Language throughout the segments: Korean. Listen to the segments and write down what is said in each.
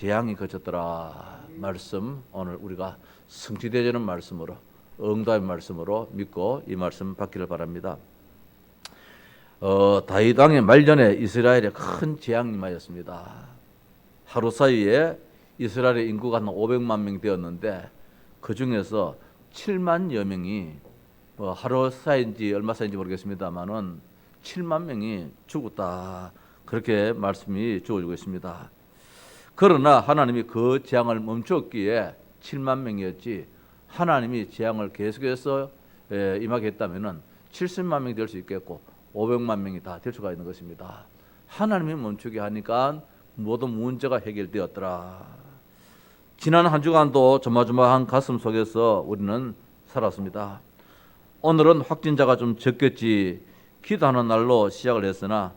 재앙이 그쳤더라 말씀, 오늘 우리가 성취되는 말씀으로, 응답의 말씀으로 믿고 이 말씀 받기를 바랍니다. 다윗 왕의 말년에 이스라엘에 큰 재앙이 임하였습니다. 하루 사이에 이스라엘의 인구가 한 500만 명 되었는데 그 중에서 7만여 명이 하루 사이인지 얼마 사이인지 모르겠습니다만은 7만 명이 죽었다, 그렇게 말씀이 주어지고 있습니다. 그러나 하나님이 그 재앙을 멈췄기에 7만 명이었지, 하나님이 재앙을 계속해서 임하게 했다면은 70만 명이 될 수 있겠고 500만 명이 다 될 수가 있는 것입니다. 하나님이 멈추게 하니까 모든 문제가 해결되었더라. 지난 한 주간도 조마조마한 가슴 속에서 우리는 살았습니다. 오늘은 확진자가 좀 적겠지 기도하는 날로 시작을 했으나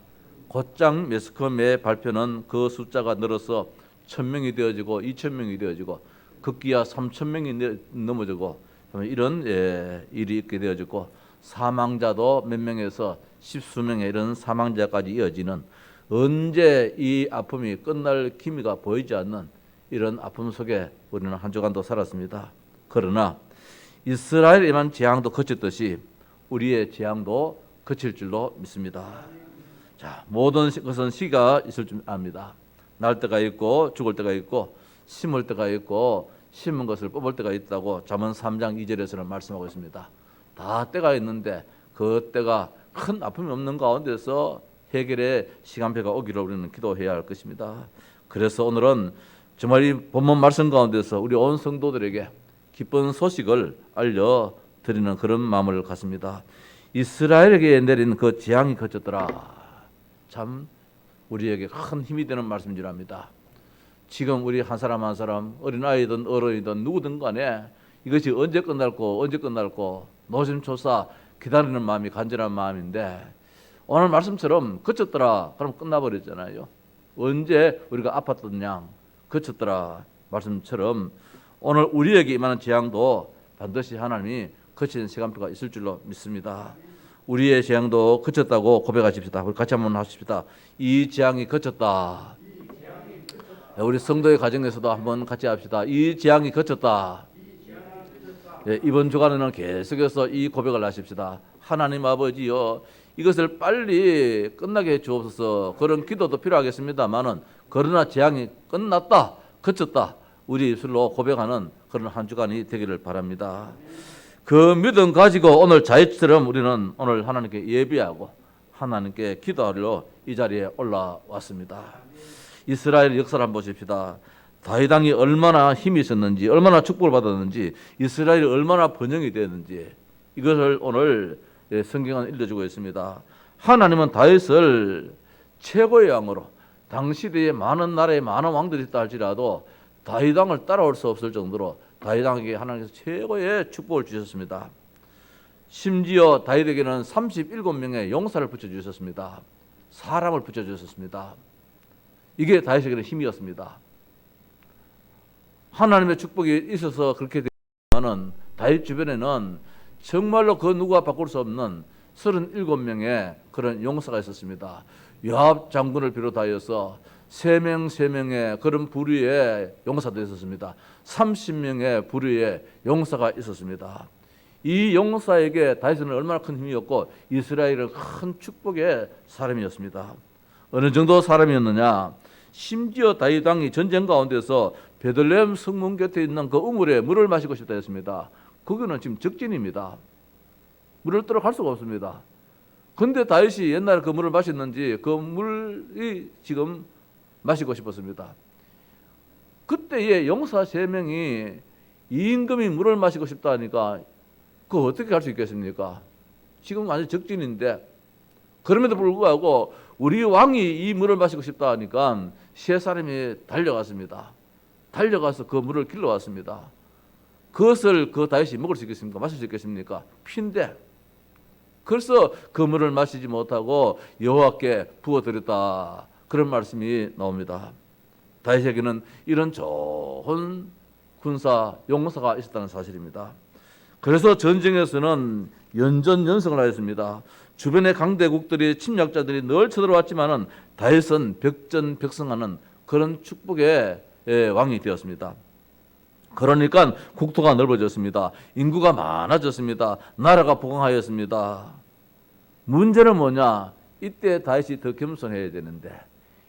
곧장 매스컴의 발표는 그 숫자가 늘어서 1000명이 되어지고 2000명이 되어지고 급기야 3000명이 넘어지고 이런 일이 있게 되어지고 사망자도 몇 명에서 십수명의 이런 사망자까지 이어지는, 언제 이 아픔이 끝날 기미가 보이지 않는 이런 아픔 속에 우리는 한 주간도 살았습니다. 그러나 이스라엘에 임한 재앙도 그쳤듯이 우리의 재앙도 그칠 줄로 믿습니다. 자, 모든 것은 시기가 있을 줄 압니다. 날 때가 있고 죽을 때가 있고 심을 때가 있고 심은 것을 뽑을 때가 있다고 잠언 3장 2절에서는 말씀하고 있습니다. 다 때가 있는데 그 때가 큰 아픔이 없는 가운데서 해결의 시간표가 오기를 우리는 기도해야 할 것입니다. 그래서 오늘은 정말 이 본문 말씀 가운데서 우리 온 성도들에게 기쁜 소식을 알려드리는 그런 마음을 갖습니다. 이스라엘에게 내린 그 재앙이 그쳤더라. 참 우리에게 큰 힘이 되는 말씀인 줄 압니다. 지금 우리 한 사람 한 사람, 어린아이든 어른이든 누구든 간에 이것이 언제 끝날고 노심초사 기다리는 마음이 간절한 마음인데, 오늘 말씀처럼 그쳤더라 그럼 끝나버렸잖아요. 언제 우리가 아팠던 양 그쳤더라 말씀처럼 오늘 우리에게 임하는 재앙도 반드시 하나님이 그치는 시간표가 있을 줄로 믿습니다. 우리의 재앙도 그쳤다고 고백하십시다. 우리 같이 한번 하십시다. 이 재앙이 그쳤다. 우리 성도의 가정에서도 한번 같이 합시다. 이 재앙이 그쳤다. 이번 주간에는 계속해서 이 고백을 하십시다. 하나님 아버지여, 이것을 빨리 끝나게 해 주옵소서. 그런 기도도 필요하겠습니다만은, 그러나 재앙이 끝났다, 그쳤다, 우리 입술로 고백하는 그런 한 주간이 되기를 바랍니다. 그 믿음 가지고 오늘 자유처럼 우리는 오늘 하나님께 예비하고 하나님께 기도하려 이 자리에 올라왔습니다. 이스라엘 역사를 한번 보십시다. 다윗 왕이 얼마나 힘이 있었는지, 얼마나 축복을 받았는지, 이스라엘이 얼마나 번영이 되었는지, 이것을 오늘 성경은 일러주고 있습니다. 하나님은 다윗을 최고의 왕으로, 당시대에 많은 나라에 많은 왕들이 있다 할지라도 다윗 왕을 따라올 수 없을 정도로 다윗 왕에게 하나님께서 최고의 축복을 주셨습니다. 심지어 다윗에게는 37명의 용사를 붙여주셨습니다. 사람을 붙여주셨습니다. 이게 다윗에게는 힘이었습니다. 하나님의 축복이 있어서 그렇게 되지만은 다윗 주변에는 정말로 그 누구와 바꿀 수 없는 37명의 그런 용사가 있었습니다. 요압 장군을 비롯하여서 3명의 그런 부류의 용사도 있었습니다. 30명의 부류의 용사가 있었습니다. 이 용사에게 다윗은 얼마나 큰 힘이었고 이스라엘은 큰 축복의 사람이었습니다. 어느 정도 사람이었느냐? 심지어 다윗 왕이 전쟁 가운데서 베들레헴 성문 곁에 있는 그 우물에 물을 마시고 싶다 했습니다. 거기는 지금 적진입니다. 물을 떠러 갈 수가 없습니다. 근데 다윗이 옛날에 그 물을 마셨는지 그 물이 지금 마시고 싶었습니다. 그때의 용사 3명이 이 임금이 물을 마시고 싶다 하니까 그거 어떻게 할 수 있겠습니까? 지금 완전 적진인데, 그럼에도 불구하고 우리 왕이 이 물을 마시고 싶다 하니까 3사람이 달려갔습니다. 달려가서 그 물을 길러왔습니다. 그것을 그 다윗이 먹을 수 있겠습니까? 마실 수 있겠습니까? 피인데. 그래서 그 물을 마시지 못하고 여호와께 부어드렸다, 그런 말씀이 나옵니다. 다윗에게는 이런 좋은 군사 용사가 있었다는 사실입니다. 그래서 전쟁에서는 연전연승을 하였습니다. 주변의 강대국들이, 침략자들이 늘 쳐들어왔지만은 다윗은 벽전벽승하는 그런 축복의 왕이 되었습니다. 그러니까 국토가 넓어졌습니다. 인구가 많아졌습니다. 나라가 부강하였습니다. 문제는 뭐냐? 이때 다윗이 더 겸손해야 되는데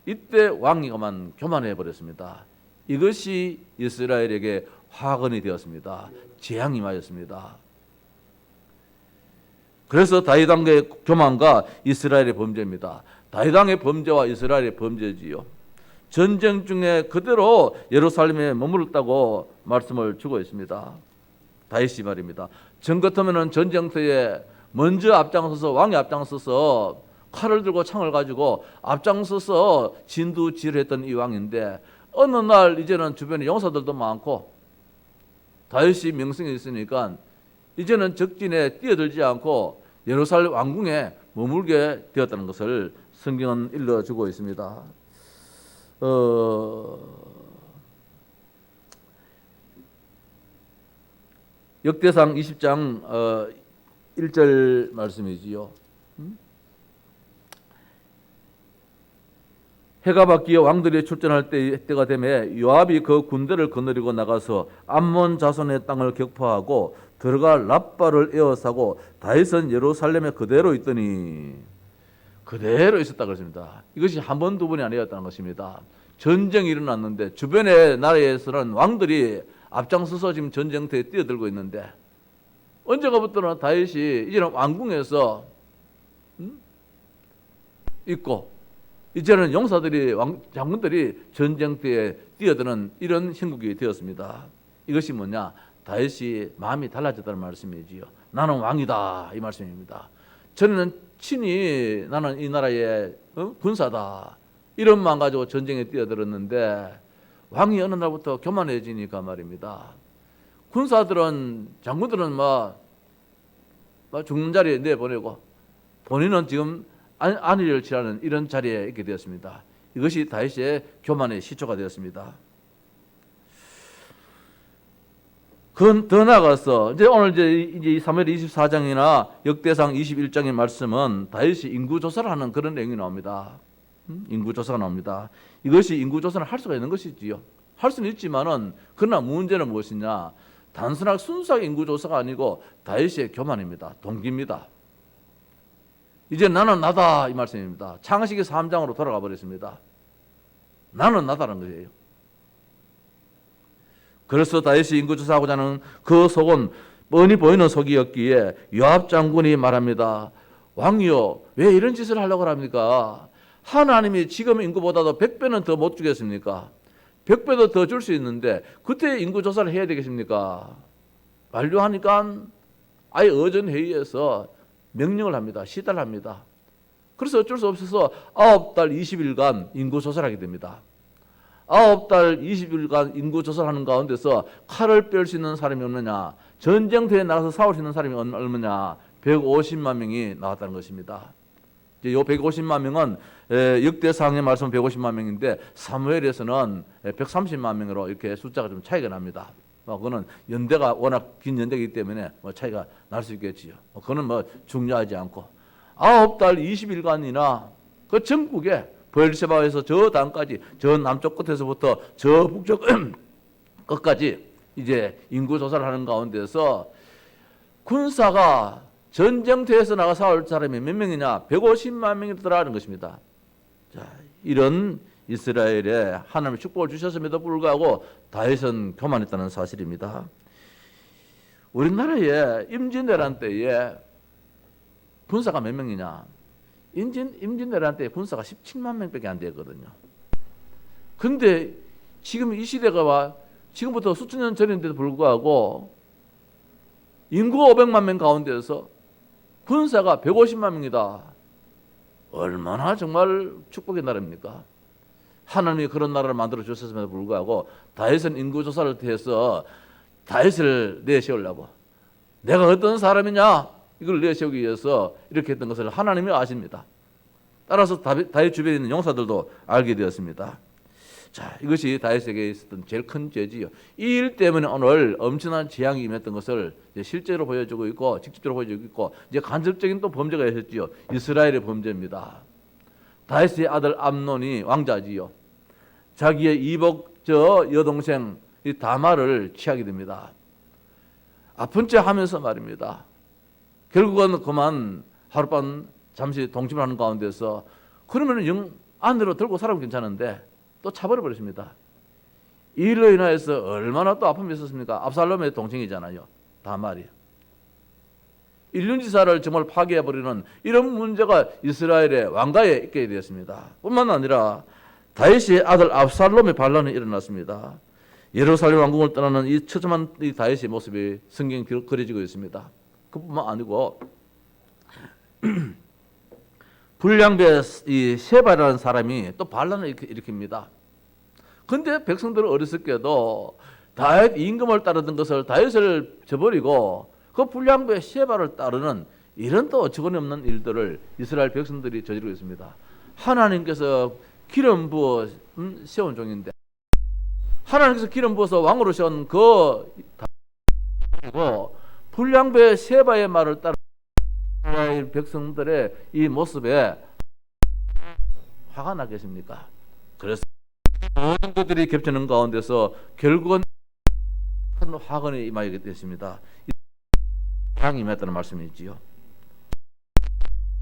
이때 왕이가만 교만해 버렸습니다. 이것이 이스라엘에게 화근이 되었습니다. 재앙이 맞았습니다. 그래서 다윗 왕의 교만과 이스라엘의 범죄입니다. 다윗 왕의 범죄와 이스라엘의 범죄지요. 전쟁 중에 그대로 예루살렘에 머물렀다고 말씀을 주고 있습니다. 다윗이 말입니다. 전 같으면은 전쟁터에 먼저 앞장서서 왕이 앞장서서 칼을 들고 창을 가지고 앞장서서 진두지휘했던 이 왕인데 어느 날 이제는 주변에 용사들도 많고 다윗이 명성이 있으니까 이제는 적진에 뛰어들지 않고 예루살렘 왕궁에 머물게 되었다는 것을 성경은 일러주고 있습니다. 역대상 20장 1절 말씀이지요. 해가 바뀌어 왕들이 출전할 때가 되매 요압이 그 군대를 거느리고 나가서 암몬 자손의 땅을 격파하고 들어가 랍바를 에워싸고 다윗은 예루살렘에 그대로 있더니 그대로 있었다 그랬습니다. 이것이 한 번, 두 번이 아니었다는 것입니다. 전쟁이 일어났는데 주변의 나라에서는 왕들이 앞장서서 지금 전쟁터에 뛰어들고 있는데 언제가부터는 다윗이 이제는 왕궁에서 있고 이제는 용사들이 장군들이 전쟁터에 뛰어드는 이런 형국이 되었습니다. 이것이 뭐냐? 다윗이 마음이 달라졌다는 말씀이지요. 나는 왕이다 이 말씀입니다. 저는 친히 나는 이 나라의 군사다 이런 마음 가지고 전쟁에 뛰어들었는데 왕이 어느 날부터 교만해지니까 말입니다. 군사들은 장군들은 막 죽는 자리에 내보내고 본인은 지금 안위를 취하는 이런 자리에 있게 되었습니다. 이것이 다윗의 교만의 시초가 되었습니다. 그건 더 나아가서 이제 오늘 이제 사무엘 24장이나 역대상 21장의 말씀은 다윗이 인구 조사를 하는 그런 내용이 나옵니다. 인구 조사가 나옵니다. 이것이 인구 조사를 할 수가 있는 것이지요. 할 수는 있지만은 그러나 문제는 무엇이냐? 단순하게 순수하게 인구 조사가 아니고 다윗의 교만입니다. 동기입니다. 이제 나는 나다 이 말씀입니다. 창세기 3장으로 돌아가 버렸습니다. 나는 나다라는 것이에요. 그래서 다윗이 인구조사하고자 하는 그 속은 뻔히 보이는 속이었기에 요압 장군이 말합니다. 왕이요 왜 이런 짓을 하려고 합니까? 하나님이 지금 인구보다도 100배는 더 못 주겠습니까? 100배도 더 줄 수 있는데 그때 인구조사를 해야 되겠습니까? 만료하니까 아예 의전회의에서 명령을 합니다. 시달을 합니다. 그래서 어쩔 수 없어서 9달 20일간 인구조사를 하게 됩니다. 9달 20일간 인구조사를 하는 가운데서 칼을 뺄 수 있는 사람이 없느냐, 전쟁터에 나가서 싸울 수 있는 사람이 얼마냐, 150만 명이 나왔다는 것입니다. 이 150만 명은 역대상의 말씀 150만 명인데 사무엘에서는 130만 명으로 이렇게 숫자가 좀 차이가 납니다. 그거는 연대가 워낙 긴 연대이기 때문에 차이가 날 수 있겠지요. 그거는 중요하지 않고 9달 20일간이나 그 전국에 베르세바에서 저 땅까지 저 남쪽 끝에서부터 저 북쪽 끝까지 이제 인구 조사를 하는 가운데서 군사가 전쟁터에서 나가 싸울 사람이 몇 명이냐? 150만 명이더라는 것입니다. 자, 이런 이스라엘에 하나님의 축복을 주셨음에도 불구하고 다윗은 교만했다는 사실입니다. 우리나라에 임진왜란 때에 군사가 몇 명이냐? 임진왜란 때 군사가 17만 명밖에 안 되거든요. 근데 지금 이 시대가 지금부터 수천 년 전인데도 불구하고 인구 500만 명 가운데서 군사가 150만 명이다. 얼마나 정말 축복의 나라입니까? 하나님이 그런 나라를 만들어 주셨음에도 불구하고 다윗은 인구조사를 통해서 다윗을 내세우려고 내가 어떤 사람이냐 이걸 내세우기 위해서 이렇게 했던 것을 하나님이 아십니다. 따라서 다윗 주변에 있는 용사들도 알게 되었습니다. 자, 이것이 다윗에게 있었던 제일 큰 죄지요. 이 일 때문에 오늘 엄청난 재앙이 임했던 것을 이제 실제로 보여주고 있고 직접적으로 보여주고 있고 이제 간접적인 또 범죄가 있었지요. 이스라엘의 범죄입니다. 다윗의 아들 암논이 왕자지요. 자기의 이복 저 여동생 이 다말을 취하게 됩니다. 아픈 체 하면서 말입니다. 결국은 그만 하룻밤 잠시 동침을 하는 가운데서 그러면 영 안으로 들고 살아면 괜찮은데 또 차버려 버렸습니다. 이 일로 인하여서 얼마나 또 아픔이 있었습니까? 압살롬의 동생이잖아요. 다말이. 일륜지사를 정말 파괴해버리는 이런 문제가 이스라엘의 왕가에 있게 되었습니다. 뿐만 아니라 다윗의 아들 압살롬의 반란이 일어났습니다. 예루살렘 왕궁을 떠나는 이 처참한 이 다윗의 모습이 성경에 그려지고 있습니다. 그뿐만 아니고 불량배 이 세바라는 사람이 또 반란을 일으킵니다. 근데 백성들은 어리석게도 다윗 임금을 따르던 것을 다윗을 저버리고 그 불량배 세바를 따르는 이런 또 어처구니 없는 일들을 이스라엘 백성들이 저지르고 있습니다. 하나님께서 기름 부어 세운 종인데 하나님께서 기름 부어서 왕으로 세운 그 다윗이고 불량배 세바의 말을 따르는 이스라엘 백성들의 이 모습에 화가 나겠습니까? 그래서 모든 것들이 겹치는 가운데서 결국은 큰 화근이 임하게 됐습니다. 재앙이 임했다는 말씀이지요.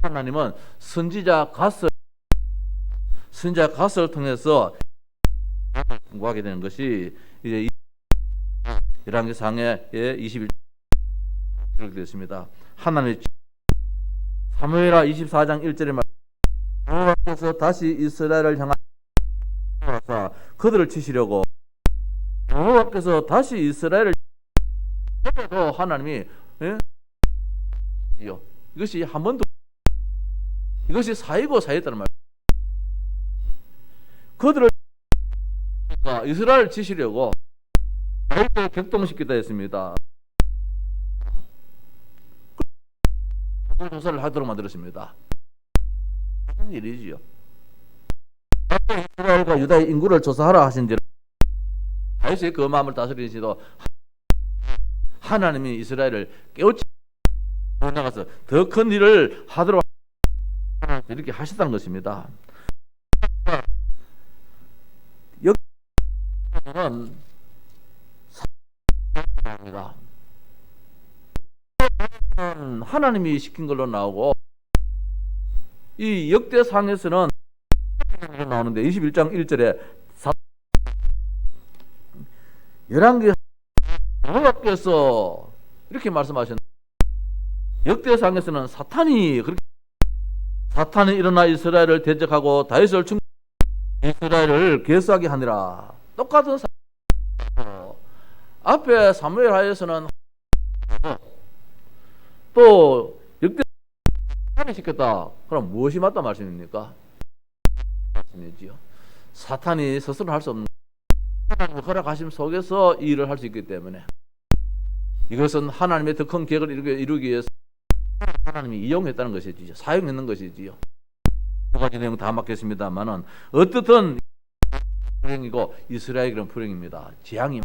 하나님은 선지자 갓을 통해서 공부하게 되는 것이 이제 열왕기상에 21절 이렇게 되었습니다. 하나님의 사무엘하 24장 1절에 여호와께서 다시 이스라엘을 향하사 그들을 치시려고 여호와께서 다시 이스라엘을 해도 하나님이 이것이 한 번도 이것이 사이고 사였다는 말. 그들을 이스라엘을 치시려고 다윗을 격동시키다 했습니다. 조사를 하도록 만들었습니다. 무슨 일이지요? 이스라엘과 유다의 인구를 조사하라 하신지라 다윗의 그 마음을 다스리시도 하나님이 이스라엘을 깨우치 나가서 더 큰 일을 하도록 이렇게 하셨다는 것입니다. 여기는 하나님이 시킨 걸로 나오고 이 역대상에서는 나오는데 21장 1절에 열왕기 여호와께서 이렇게 말씀하셨는데 역대상에서는 사탄이 일어나 이스라엘을 대적하고 다윗을 이스라엘을 괴수하게 하니라. 똑같은 앞에 사무엘하에서는 또 역대 시켰다. 그럼 무엇이 맞다 말씀입니까? 말씀이지요. 사탄이 스스로 할 수 없는 하나님의 허락하심 속에서 이 일을 할 수 있기 때문에 이것은 하나님의 더 큰 계획을 이루기 위해서 하나님이 이용했다는 것이지요. 사용했는 것이지요. 두 가지 내용 다 맞겠습니다만은 어떻든 불행이고 이스라엘은 불행입니다. 재앙이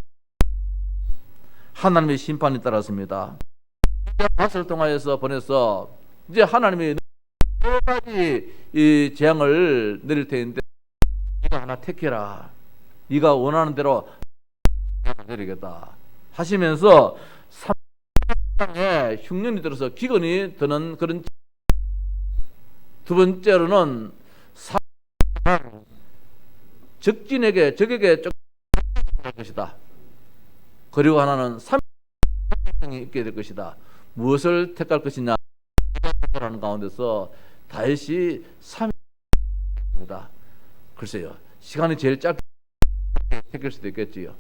하나님의 심판이 따랐습니다. 밭을 통하여서 보내서 이제 하나님이 여러 가지 이 재앙을 내릴 텐데 네가 하나 택해라. 네가 원하는 대로 내리겠다 하시면서 3장에 흉년이 들어서 기근이 드는 그런 두 번째로는 적에게 쫓길 것이다. 그리고 하나는 3장이 있게 될 것이다. 무엇을 택할 것이냐 하는 가운데서 다윗이 3입니다. 글쎄요. 시간이 제일 짧게 택할 수도 있겠지요.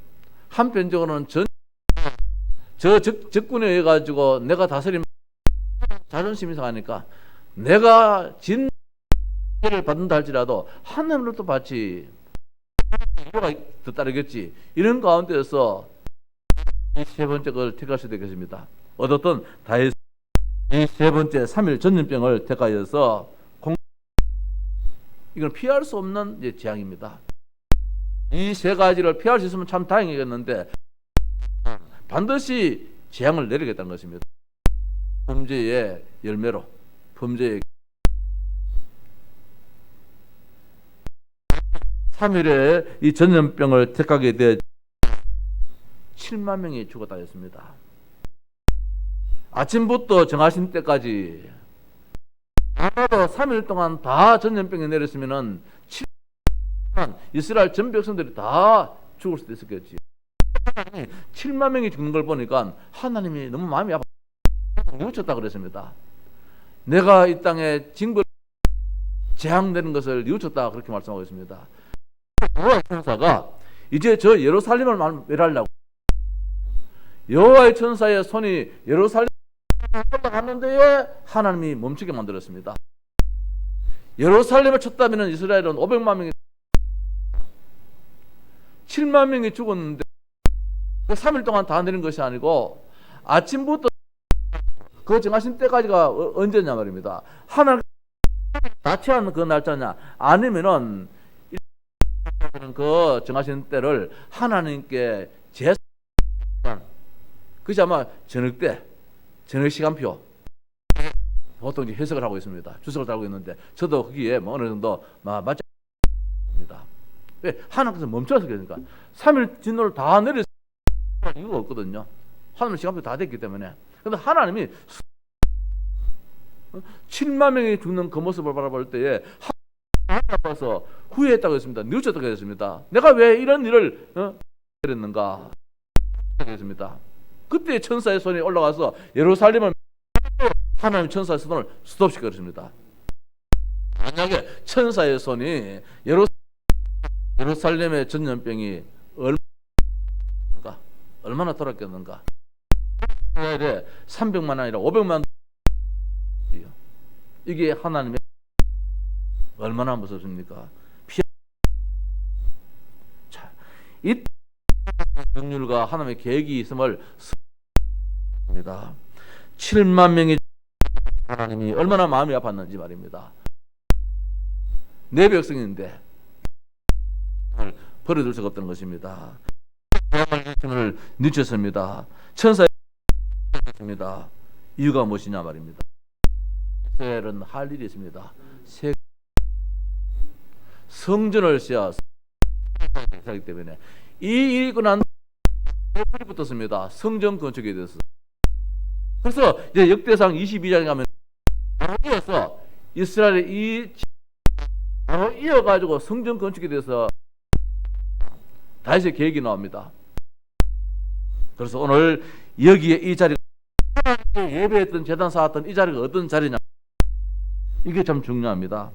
한편적으로는 적군에 의해 가지고 내가 다스림 자존심이 상하니까 내가 진를 받는다 할지라도 하나님으로부터 받지 이유가 더 따르겠지. 이런 가운데서 이 세 번째 걸 택할 수도 있겠습니다. 어떻든 다윗 이 세 번째 3일 전염병을 택하여서 이건 피할 수 없는 이제 재앙입니다. 이 세 가지를 피할 수 있으면 참 다행이겠는데 반드시 재앙을 내리겠다는 것입니다. 범죄의 열매로 범죄의 3일에 이 전염병을 택하게 되 7만 명이 죽었다 했습니다. 아침부터 정하신 때까지 아마도 3일 동안 다 전염병이 내렸으면은 7만 이스라엘 전 백성들이 다 죽을 수도 있었겠지. 7만 명이 죽는 걸 보니까 하나님이 너무 마음이 아파 뉘우쳤다 그랬습니다. 내가 이 땅에 징벌 재앙되는 것을 뉘우쳤다 그렇게 말씀하고 있습니다. 여호와의 천사가 이제 저 예루살렘을 멸하려고 여호와의 천사의 손이 예루살렘 올라갔는데 하나님이 멈추게 만들었습니다. 예루살렘을 쳤다면 이스라엘은 500만 명이 7만 명이 죽었는데 3일 동안 다 내린 것이 아니고 아침부터 그 정하신 때까지가 언제냐 말입니다. 하나님 나치하는 그 날짜냐 아니면은 그 정하신 때를 하나님께 그것이 아마 저녁 때 저녁 시간표 보통 이제 해석을 하고 있습니다. 주석을 달고 있는데 저도 거기에 뭐 어느 정도 맞지 않습니다. 왜 하나님께서 멈춰서 그러니까 3일 진노를 다 내릴 이유가 없거든요. 하나님 시간표 다 됐기 때문에. 그런데 하나님이 7만 명이 죽는 그 모습을 바라볼 때에 하나님 앞에서 후회했다고 했습니다. 뉘우쳤다고 했습니다. 내가 왜 이런 일을 했는가 했습니다. 그때 천사의 손이 올라가서 예루살렘을 하나님 천사의 손을 스톱시켜 그랬습니다. 만약에 천사의 손이 예루살렘의 전염병이 얼마나 돌았겠는가? 이스라엘에 300만 아니라 500만 이게 하나님의 얼마나 무섭습니까? 자, 이 정률과 하나님의 계획이 있음을 습니다. 7만 명이 하나님이 얼마나 마음이 아팠는지 말입니다. 내 백성인데 버려둘 수가 없다는 것입니다. 말씀을 늦췄습니다. 천사의 입니다. 이유가 무엇이냐 말입니다. 이스라엘은 할 일이 있습니다. 성전을 씌어서 하기 때문에 이 일이 있고 난 불이 붙었습니다. 성전 건축에 대해서. 그래서 이제 역대상 22장에 가면 바로 이어서 이스라엘의 이 바로 이어가지고 성전 건축에 대해서 다윗의 계획이 나옵니다. 그래서 오늘 여기에 이 자리가 예배했던 제단 쌓았던 이 자리가 어떤 자리냐 이게 참 중요합니다.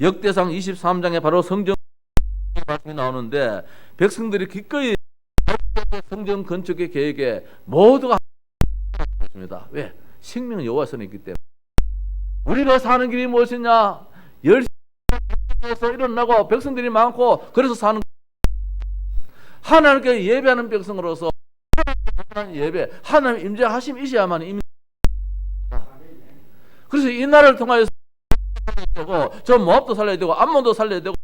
역대상 23장에 바로 성전 말씀이 나오는데 백성들이 기꺼이 성전 건축의 계획에 모두가 있습니다. 왜? 생명은 여호와 손에 있기 때문에. 우리가 사는 길이 무엇이냐? 열심에서 일어나고 백성들이 많고 그래서 사는 하나님께 예배하는 백성으로서 하나님 예배, 하나님 임재하심 이시야만 임. 그래서 이 나라를 통하여서 되고 저 모압도 살려야 되고 암몬도 살려야 되고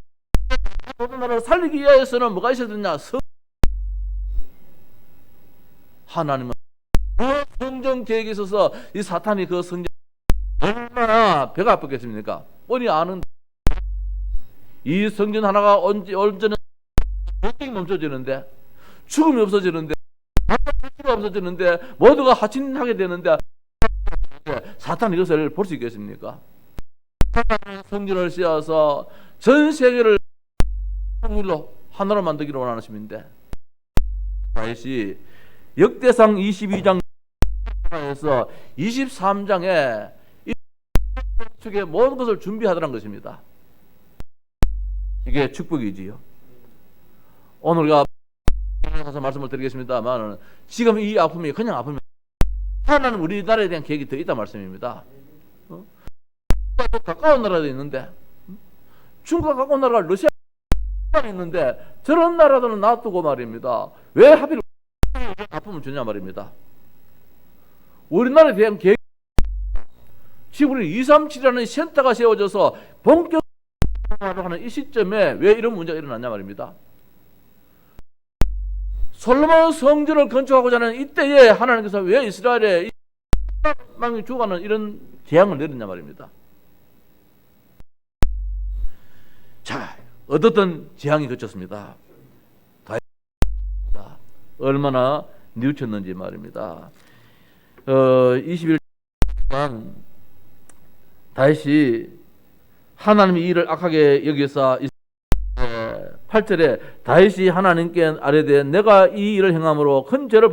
모든 나라를 살리기 위해서는 뭐가 있어야 되냐? 하나님은 그 성전 계획에 있어서 이 사탄이 그 성전 얼마나 배가 아프겠습니까? 뻔히 아는 이 성전 하나가 언제는 전쟁이 멈춰지는데 죽음이 없어지는데 하나가 없어지는데 모두가 하친하게 되는데 사탄이 이것을 볼 수 있겠습니까? 성전을 씌워서 전 세계를 통일로 하나로 만들기로 원하는 심인데 다윗이 역대상 22장에서 23장에 축의 모든 것을 준비하더란 것입니다. 이게 축복이지요. 오늘 가서 말씀을 드리겠습니다만 지금 이 아픔이 그냥 아픔이 하나는 우리나라에 대한 계획이 더 있다 말씀입니다. 가까운 나라도 있는데 중국과 가까운 나라가 러시아가 있는데 저런 나라들은 놔두고 말입니다. 왜 하필 아픔을 주냐 말입니다. 우리나라에 대한 계획 지금 우리 237이라는 센터가 세워져서 본격적으로 하는 이 시점에 왜 이런 문제가 일어났냐 말입니다. 솔로몬 성전을 건축하고자 하는 이때에 하나님께서 왜 이스라엘에 망이 죽어가는 이런 재앙을 내렸냐 말입니다. 자, 어떻든 재앙이 그쳤습니다. 얼마나 뉘우쳤는지 말입니다. 21장 다윗이 하나님의 일을 악하게 여기사 8절에 다윗이 하나님께 아뢰되 내가 이 일을 행함으로 큰 죄를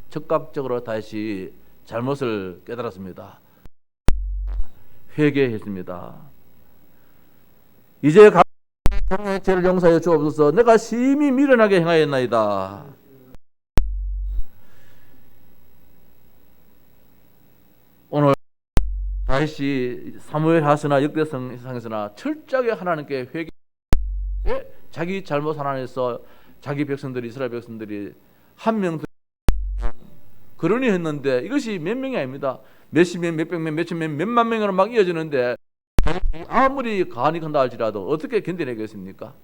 즉각적으로 다윗이 잘못을 깨달았습니다. 회개했습니다. 이제 당의 죄를 용서하여 주옵소서. 내가 심히 미련하게 행하였나이다. 오늘 다윗이 사무엘하서나 역대상에서나 철저하게 하나님께 회개, 자기 잘못 하나님에서 자기 백성들이 이스라엘 백성들이 한 명 그러니 했는데 이것이 몇 명이 아닙니다. 몇십 명, 몇백 명, 몇천 명, 몇만 명으로 막 이어지는데 아무리 가안이 큰다 할지라도 어떻게 견뎌내겠습니까?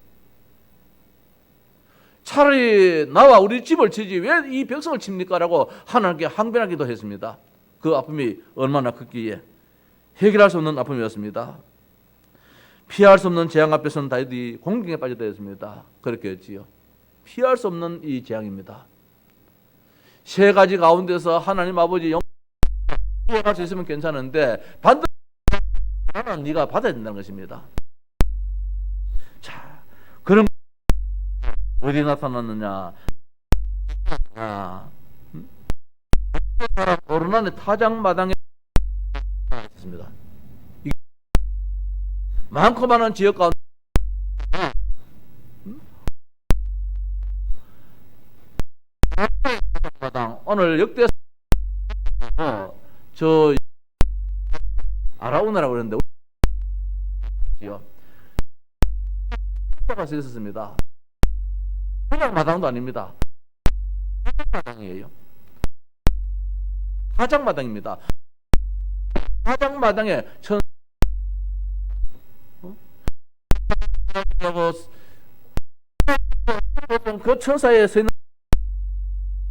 차라리 나와 우리 집을 치지 왜 이 백성을 칩니까? 라고 하나님께 항변하기도 했습니다. 그 아픔이 얼마나 컸기에 해결할 수 없는 아픔이었습니다. 피할 수 없는 재앙 앞에서는 다윗이 공경에 빠지다 했습니다. 그렇게 했지요. 피할 수 없는 이 재앙입니다. 세 가지 가운데서 하나님 아버지 영원할 수 있으면 괜찮은데 반드시 하나는 네가 받아야 된다는 것입니다. 자, 그런 어디 나타났느냐? 오르난의 타작마당에 있습니다. 많고 많은 지역 가운데 오늘 역대 저 아라우나라고 그러는데 가서 있었습니다. 그냥 마당도 아닙니다. 타작마당이에요. 타작마당입니다. 타작마당에 그 천사에 서 있는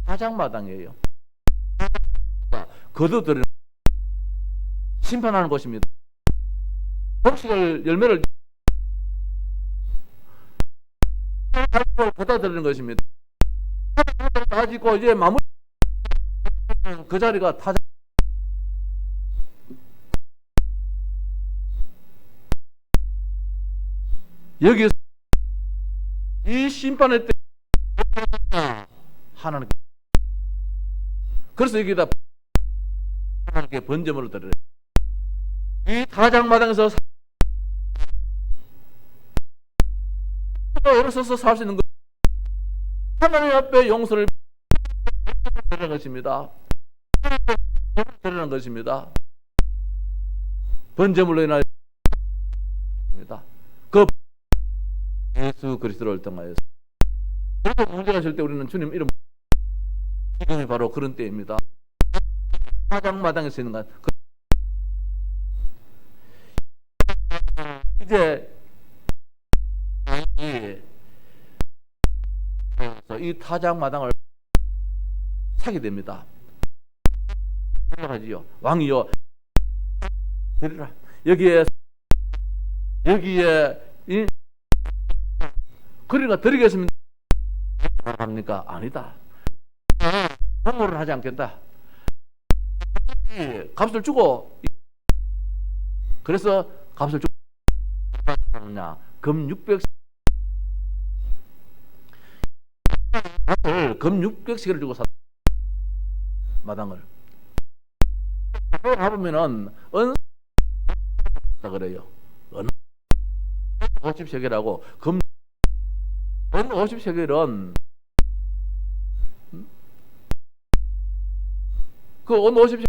타작마당이에요. 거두들은 심판하는 곳입니다. 곡식을 열매를 거둬들이는 것입니다. 가지고 이제 마무리 그 자리가 타작 여기서 이 심판의 때 하나님 그래서 여기다 하나님께 번제물을 드려요. 이 타작마당에서 일어서서 살 수 있는 것 하나님 앞에 용서를 드리는 것입니다. 드리는 것입니다. 번제물로 인하여 그 예수 그리스도를 통하여서 그래서 문제가 있을 때 우리는 주님 이름 지금이 바로 그런 때입니다. 타작마당에 있는 것 이제 이 타작마당을 사게 됩니다. 올라가지요. 왕이요. 드리라. 여기에 그러니까 드리겠습니다. 합니까? 아니다. 선물을 하지 않겠다. 값을 주고 그래서 값을 주고 하느냐? 금 600 금 600시계를 주고 사 마당을 가보면은 그래요. 50세겔하고 금 50세겔은 그 50세겔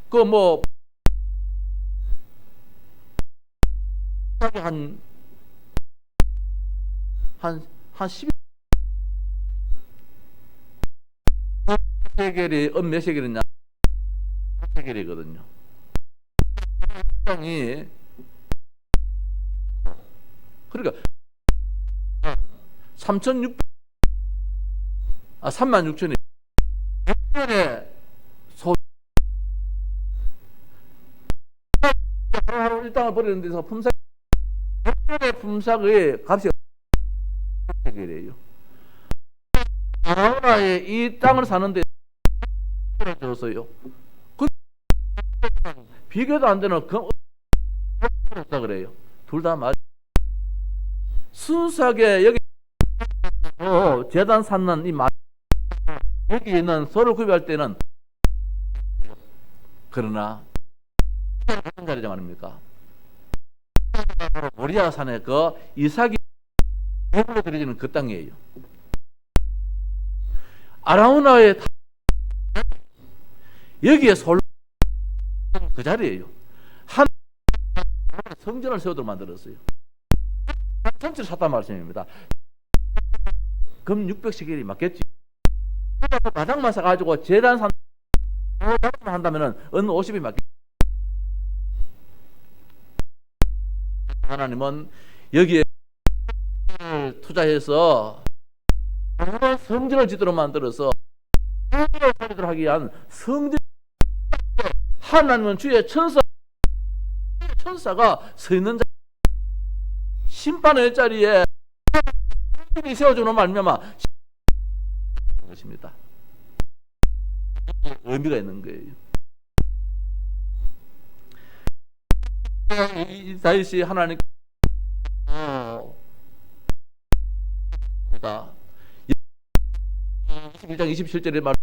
그 뭐 한 12세겔이 몇 세겔이냐? 8세겔이거든요. 땅이 그러니까 36,000이 6년에 하루 이 땅을 버리는 데서 품살 품삯의 값이 해결해요. 아라우나의 이 땅을 사는데 들었어요. 그 비교도 안 되는 없다 그래요. 둘 다 맞. 순수하게 여기 재단 산는 이 여기 있는 소를 구입할 때는 그러나 무슨 자리장 아닙니까? 모리아 산의 그 이삭이 예물로 드려지는 그 땅이에요. 아라우나의 여기에 솔 그 자리예요. 한 성전을 세우도록 만들었어요. 전체를 샀단 말씀입니다. 금 600시겔이 맞겠지? 바닥만 사가지고 재단산 한다면은 은 50이 맞겠지? 하나님은 여기에 투자해서 성전을 짓도록 만들어서 성전을 차리도록 하기 위한 성전. 하나님은 주의 천사가 서 있는 자리, 심판의 자리에 세워주는 말미암아 것입니다. 의미가 있는 거예요. 다윗이 하나님 21장 27절에 말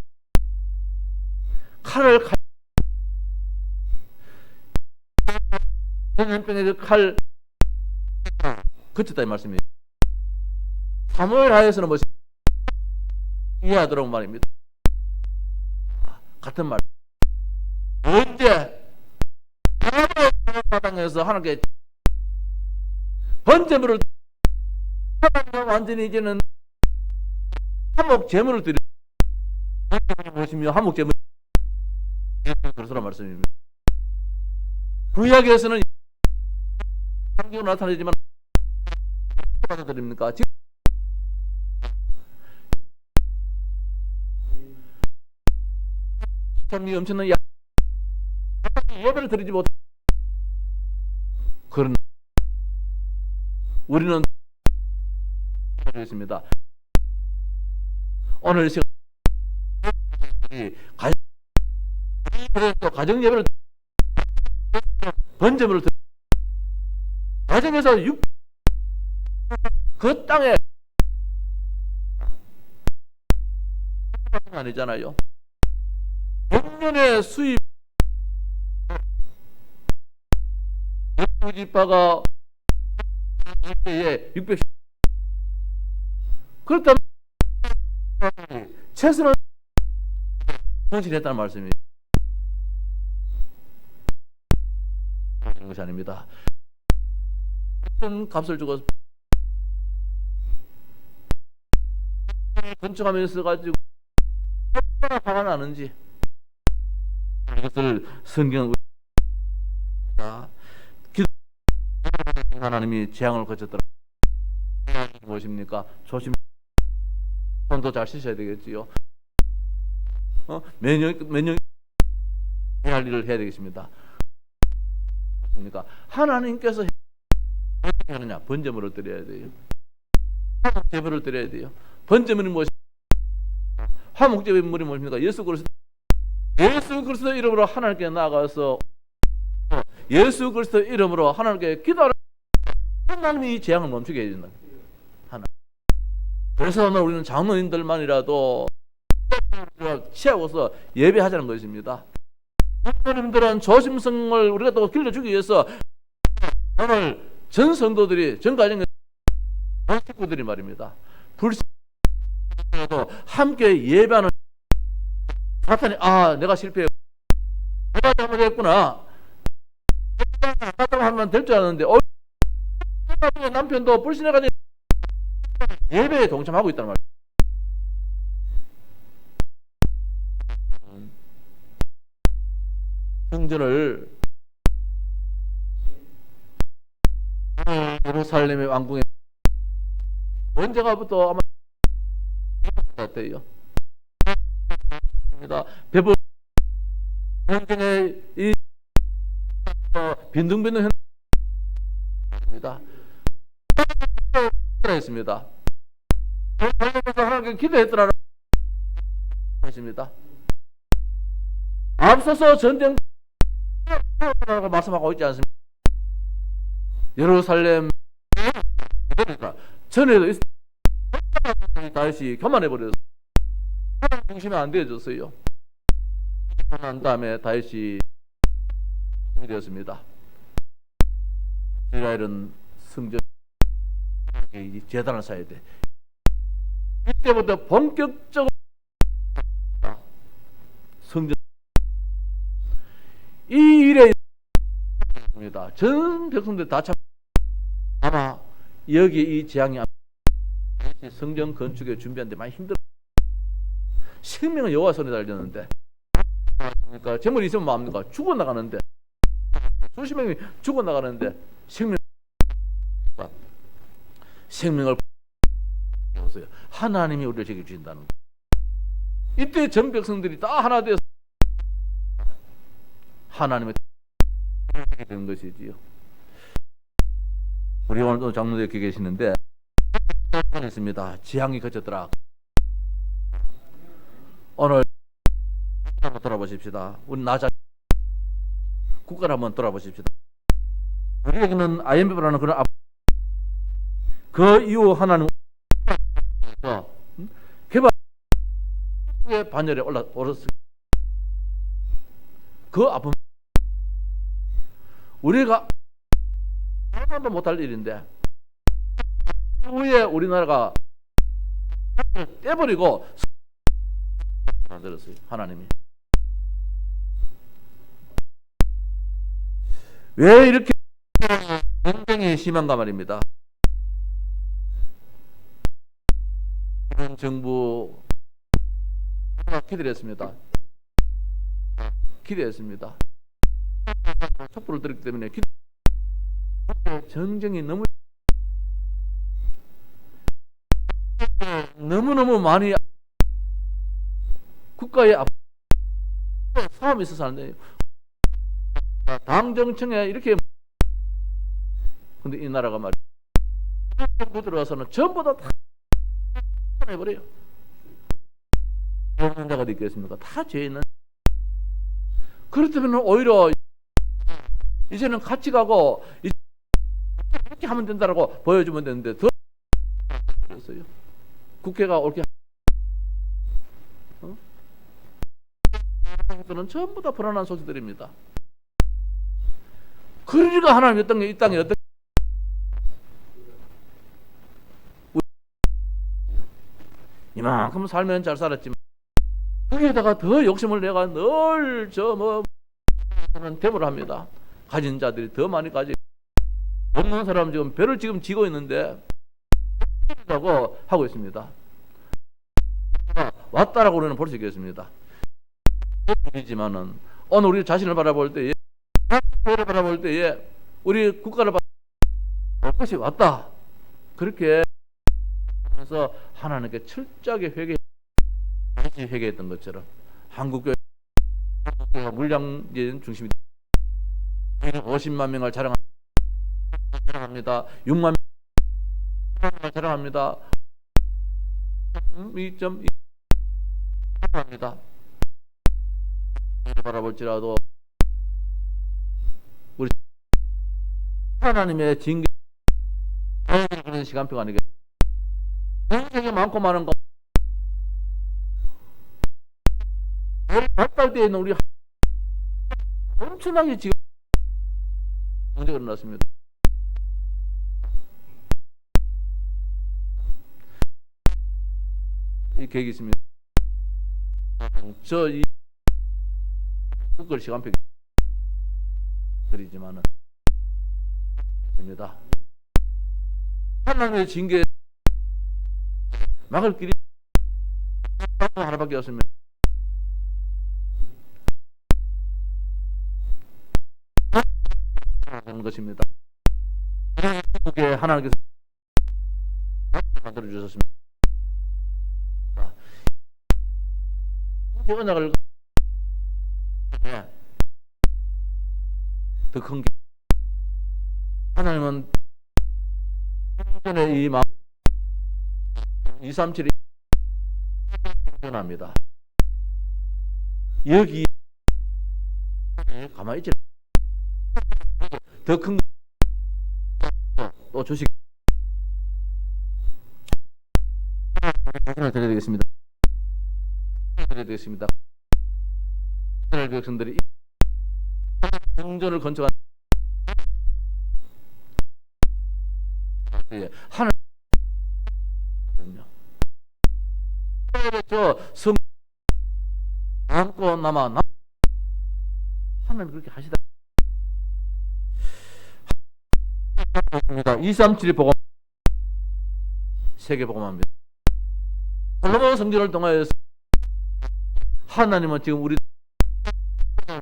칼을 전염병의 칼 그쳤다 이 말씀이에요. 사무엘 하에서는 뭐지? 이해하도록 말입니다. 같은 말. 언제 바닥에서 하나님께 번제물을 완전히 이제는 화목 제물을 드리 무엇이며 화목 제물 그러서라 말씀입니다. 구약에서는 상징으로 나타내지만 받아들입니까? 지금 이 엄청난 예배를 드리지 못. 그런 우리는 그렇습니다. 오늘 시간 가정 예배를 번제물을 가정에서 그 땅에 아니잖아요. 100년의 수입 집파가 600 그렇다면 최소는 헌신했다는 말씀이에요. 것이 아닙니다. 어떤 값을 주고 건축하면서 가지고 얼마나 화가 나는지 이것을 성경 하나님이 재앙을 거쳤더라. 무엇입니까? 조심. 손도 잘 씻어야 되겠지요. 매년 할 일을 해야 되겠습니다. 그러니까 하나님께서 어떻게 하느냐? 번제물을 드려야 돼요. 화목제물을 드려야 돼요. 번제물이 무엇입니까? 화목제물이 무엇입니까? 예수 그리스도 이름으로 하나님께 나아가서 예수 그리스도 이름으로 하나님께 기도하라. 하나님이 이 재앙을 멈추게 해준다. 하나. 그래서 오늘 우리는 장로님들만이라도 채워서 예배하자는 것입니다. 장로님들은 조심성을 우리가 또 길러주기 위해서 오늘 전 성도들이 전 가정의 식구들이 말입니다. 불신도 함께 예배하는 사탄이 내가 실패했고 내가 잘못했구나. 하면 될 줄 알았는데 남편도 불신해가지고 예배에 동참하고 있다는 말이에요. 성전을 예루살렘의 왕궁에 언제가부터 아마 같아요. 배불 현장의 이 빈둥빈둥 현장입니다. 했습니다. 하나님께 기도했더라 했습니다. 앞서서 전쟁 라고 말씀하고 있지 않습니까? 예루살렘 전에도 다시 교만해버려서 중심이 안 되어졌어요. 난 다음에 다시 되었습니다. 이스라엘은 성전 제단을 쌓아야 돼. 이때부터 본격적으로 성전 이 일에 있습니다. 전 백성들 다 참 아마 여기 이 재앙이 성전 건축에 준비하는데 많이 힘들어. 생명은 여호와 손에 달렸는데, 그러니까 재물이 있으면 뭐합니까? 죽어 나가는데, 수십 명이 죽어 나가는데 생명을 보세요. 하나님이 우리를 지켜 주신다는 거. 이때 전 백성들이 다 하나 되어서 하나님의 되는 것이지요. 우리 오늘도 장로들 이렇게 계시는데 있습니다. 지향이 거쳤더라. 오늘 한번 돌아보십시다. 우리 나자 국가를 한번 돌아보십시다. 우리에게는 IMF라는 그런 그 이후 하나님 개발의 반열에 올랐습니다. 그 아픔 우리가 하나도 못할 일인데 후에 우리나라가 떼버리고 만들었어요. 하나님이 왜 이렇게 굉장히 심한가 말입니다. 이번 정부 기대했습니다. 기대했습니다. 촛불을 들었기 때문에 전쟁이 너무너무 많이 국가의 사업이 있어서 안 돼요. 당정청에 이렇게 근데 이 나라가 말이야 정부 들어와서는 전부 다 해버려요. 죄인 자가 있겠습니까? 다 죄는. 그렇다면 오히려 이제는 같이 가고 이렇게 하면 된다라고 보여주면 되는데 더 그랬어요. 국회가 옳게 는 전부 다 불안한 소리들입니다. 그러니까 하나님 이 땅에 어떻게 이만큼 살면 잘 살았지만 거기에다가 더 욕심을 내가 늘 데모를 합니다. 가진 자들이 더 많이 가지고 없는 사람은 지금 배를 지금 지고 있는데 라고 하고 있습니다. 왔다라고 우리는 볼 수 있겠습니다. 이지만은 오늘 우리 자신을 바라볼 때에 우리 국가를 바라볼 것이 왔다. 그렇게 하면서 하나님께 철저하게 회개했던 것처럼 한국교회가 물량진 중심이 50만 명을 자랑합니다. 6만 명을 자랑합니다. 2.2 합니다. 바라볼지라도 우리 하나님의 징계 그런 시간표가 아니겠 굉장히 많고 많은 거 발달되어 있는 우리 엄청나게 지금 문제가 일어났습니다. 이 계획이 있습니다. 이 그걸 시간표 그리지만은 됩니다. 하나님의 징계 막을 길이 하나밖에 없습니다. 하는 것입니다. 그게 하나님께서 만들어 주셨습니다. 언약을 더 큰 게 하나님은 전에 이 마음 237이 변합니다. 여기 가만히 있지. 더 큰 또 주식 드려야 되겠습니다. 드려야 되겠습니다. 이스라엘 백성들이 성전을 건축한 하늘 저성 남고 남아 하나님 그렇게 하시다. 237이 복음 세계 복음합니다. 솔로몬 성전을 통하여서 하나님은 지금 우리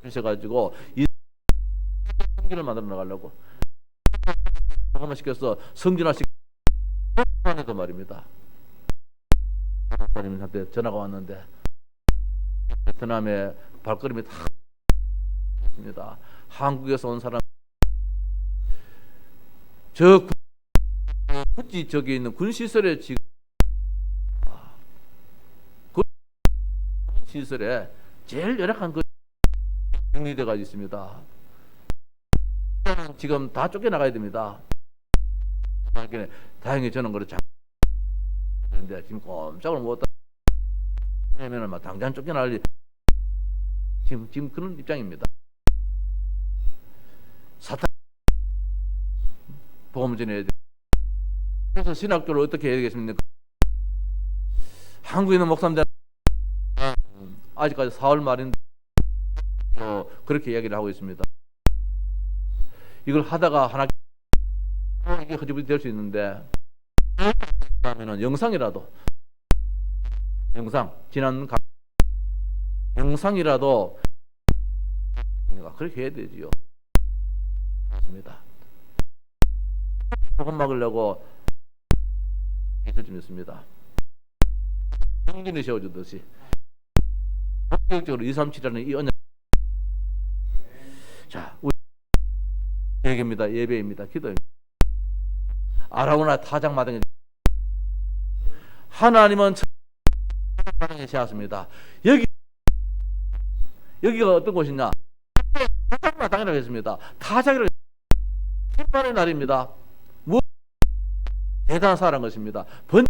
주셔가지고 이 성전을 만들어 나가려고 복음을 시켜서 성전화시키는 말입니다. 하나님한테 전화가 왔는데 베트남에 발걸음이 다 있습니다. 한국에서 온 사람 저 굳이 저기 있는 군시설에 지금 군시설에 제일 열악한 그 격리대가 있습니다. 지금 다 쫓겨나가야 됩니다. 다행히 저는 그렇지 않는데 지금 꼼짝을 못하다 하면은 막 당장 쫓겨날 지금 그런 입장입니다. 사탄 복음 전해야 돼. 그래서 신학적으로 어떻게 해야 되겠습니까? 한국에 있는 목사님들 아직까지 4월 말인데 그렇게 이야기를 하고 있습니다. 이걸 하다가 하나 이게 흐지부지 될 수 있는데 그러면은 영상이라도 지난 영상이라도 그렇게 해야 되지요. 맞습니다. 조금 막으려고 해줄 좀 있습니다. 평균이 세워주듯이 본격적으로 237이라는 이 언약. 자, 우리 예배입니다. 예배입니다. 기도입니다. 아라우나 타작마당에 하나님은 마당에 세웠습니다. 여기가 어떤 곳이냐? 타작마당이라고 했습니다. 타작이라고 힘만의 날입니다. 대단한 사람 것입니다. 그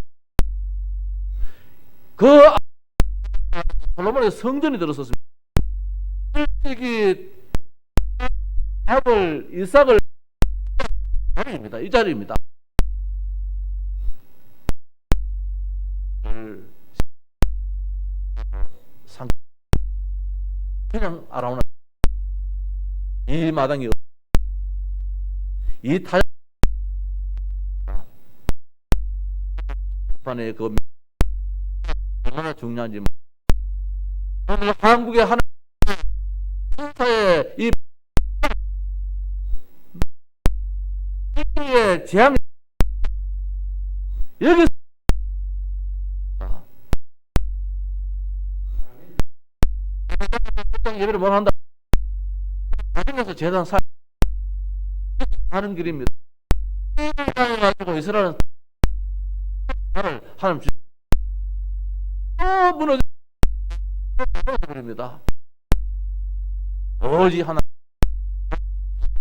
솔로몬의 성전이 들었었습니다. 일찍이 이삭을 자리입니다. 이 자리입니다. 그냥 알아오나 이 마당이 이 타 판에 그 얼마나 중요한지 오늘 한국의 하나 사의 이 재앙 여기 예배를 못 한다. 나중에서 재단 하는 길입니다. 가지고 이스라엘은 하나님 무너져 버립니다. 오직 하나님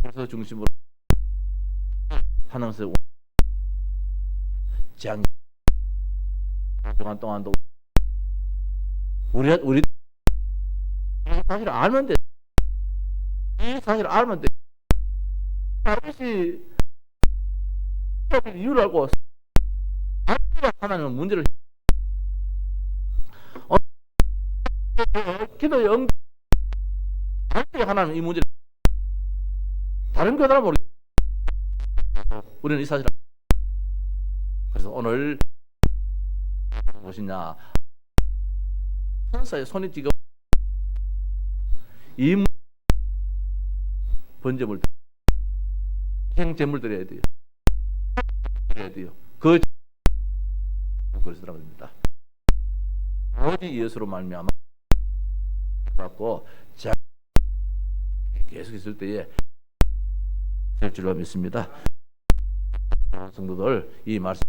그래서 중심으로 하나님께서 재앙 동안 동안도 우리 사실 알면 돼. 이 사실 알면 돼. 아버지 이유를 알고 하나님은 문제를 기도 영 하나님 이 문제를 다른 교단은 모르겠어. 우리는 이 사실을 그래서 오늘 무엇이냐 천사의 손이 지금 이 번제물 행제물 드려야 돼요. 드려야 돼요. 그리스도라고 합니다. 오직 예수로 말미암아 갖고 계속 있을 때에 될 줄로 믿습니다. 성도들 이 말씀